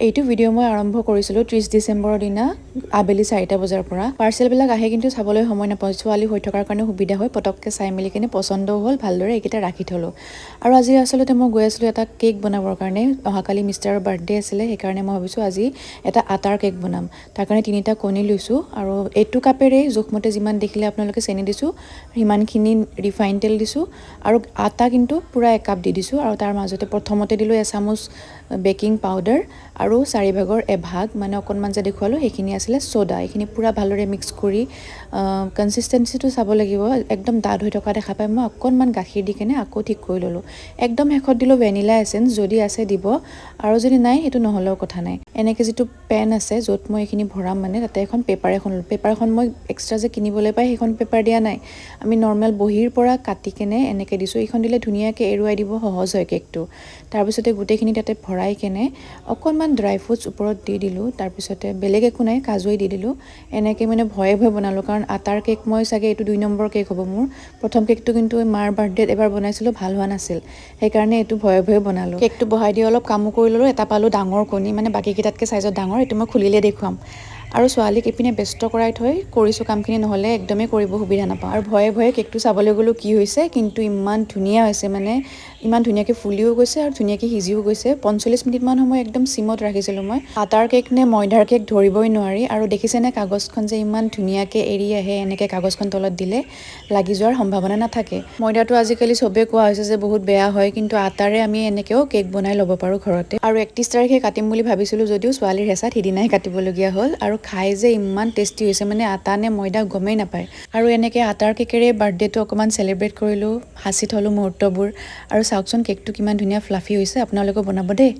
এইটো ভিডিঅ' মই আৰম্ভ কৰিছিলোঁ 30 ডিচেম্বৰৰ দিনা আবেলি 4টা বজাৰ পৰা। পাৰ্চেলবিলাক আহে কিন্তু চাবলৈ সময় নাপাওঁ, ছোৱালী হৈ থকাৰ কাৰণে সুবিধা হয়, পটককৈ চাই মেলি কিনে পচন্দও হ'ল, ভালদৰে এইকেইটা ৰাখি থ'লোঁ। আৰু আজি আচলতে মই গৈ আছিলোঁ এটা কেক বনাবৰ কাৰণে। অহাকালি মিষ্টাৰৰ বাৰ্থডে আছিলে, সেইকাৰণে মই ভাবিছোঁ আজি এটা আটাৰ কেক বনাম। তাৰ কাৰণে 3টা কণী লৈছোঁ আৰু এইটো কাপেৰে জোখমতে যিমান দেখিলে আপোনালোকে চেনি দিছোঁ, সিমানখিনি ৰিফাইন তেল দিছোঁ আৰু আটা কিন্তু পূৰা 1 কাপ দি দিছোঁ। আৰু তাৰ মাজতে প্ৰথমতে দিলোঁ এচামুচ বেকিং পাউডাৰ আৰু 4/4 এভাগ মানে অকণমান যে দেখুৱালোঁ সেইখিনি আছিলে ছ'ডা। এইখিনি পূৰা ভালদৰে মিক্স কৰি কনচিষ্টেঞ্চিটো চাব লাগিব, একদম ডাঠ হৈ থকা দেখা পাই মই অকণমান গাখীৰ দি কেনে আকৌ ঠিক কৰি ল'লোঁ। একদম শেষত দিলোঁ ভেনিলা এচেঞ্চ, যদি আছে দিব আৰু যদি নাই সেইটো নহ'লেও কথা নাই। এনেকৈ যিটো পেন আছে য'ত মই এইখিনি ভৰাম মানে তাতে এখন পেপাৰ এখন ল'লোঁ। পেপাৰখন মই এক্সট্ৰা যে কিনিবলৈ পাই সেইখন পেপাৰ দিয়া নাই, আমি নৰ্মেল বহীৰ পৰা কাটি কেনে এনেকৈ দিছোঁ। এইখন দিলে ধুনীয়াকৈ এৰুৱাই দিব সহজ হয় কেকটো। তাৰপিছতে গোটেইখিনি তাতে ভৰাই কেনে অকণমান ড্ৰাই ফ্ৰুটছ ওপৰত দি দিলোঁ। তাৰপিছতে বেলেগ একো নাই, কাজুৱে দি দিলোঁ। এনেকৈ মানে ভয়ে ভয়ে বনালোঁ, কাৰণ আটাৰ কেক মই চাগে এইটো 2 নম্বৰ কেক হ'ব মোৰ। প্ৰথম কেকটো কিন্তু মাৰ বাৰ্থডেত এবাৰ বনাইছিলোঁ, ভাল হোৱা নাছিল, সেইকাৰণে এইটো ভয়ে ভয়ে বনালোঁ। কেকটো বহাই দি অলপ কামো কৰি ল'লোঁ। এটা পালোঁ ডাঙৰ কণী, মানে বাকীকেইটাতকৈ চাইজত ডাঙৰ, এইটো মই খুলিলে দেখুৱাম। আৰু ছোৱালীক ইপিনে ব্যস্ত কৰাই থৈ কৰিছোঁ কামখিনি, নহ'লে একদমেই কৰিব সুবিধা নাপাওঁ। আৰু ভয়ে ভয়ে কেকটো চাবলৈ গ'লোঁ কি হৈছে, কিন্তু ইমান ধুনীয়া হৈছে, মানে ইমান ধুনীয়াকৈ ফুলিও গৈছে আৰু ধুনীয়াকৈ সিজিও গৈছে। 45 মিনিটমান সময় একদম চিমত ৰাখিছিলোঁ মই। আটাৰ কেক নে ময়দাৰ কেক ধৰিবই নোৱাৰি। আৰু দেখিছেনে কাগজখন যে ইমান ধুনীয়াকৈ এৰি আহে, এনেকৈ কাগজখন তলত দিলে লাগি যোৱাৰ সম্ভাৱনা নাথাকে। ময়দাটো আজিকালি চবেই কোৱা হৈছে যে বহুত বেয়া হয়, কিন্তু আটাৰে আমি এনেকৈও কেক বনাই ল'ব পাৰোঁ ঘৰতে। আৰু 31 তাৰিখে কাটিম বুলি ভাবিছিলোঁ যদিও ছোৱালীৰ হেঁচাত সিদিনাই কাটিবলগীয়া হ'ল। আৰু খাই যে ইমান টেষ্টি হৈছে, মানে আটা নে ময়দা গমেই নাপায়। আৰু এনেকৈ আটাৰ কেকেৰে বাৰ্থডেটো অকণমান চেলিব্ৰেট কৰিলোঁ, সাঁচি থ'লোঁ মুহূৰ্তবোৰ। আৰু চাওকচোন কেকটো কিমান ধুনীয়া ফ্লাফি হৈছে, আপোনালোকেও বনাব দেই।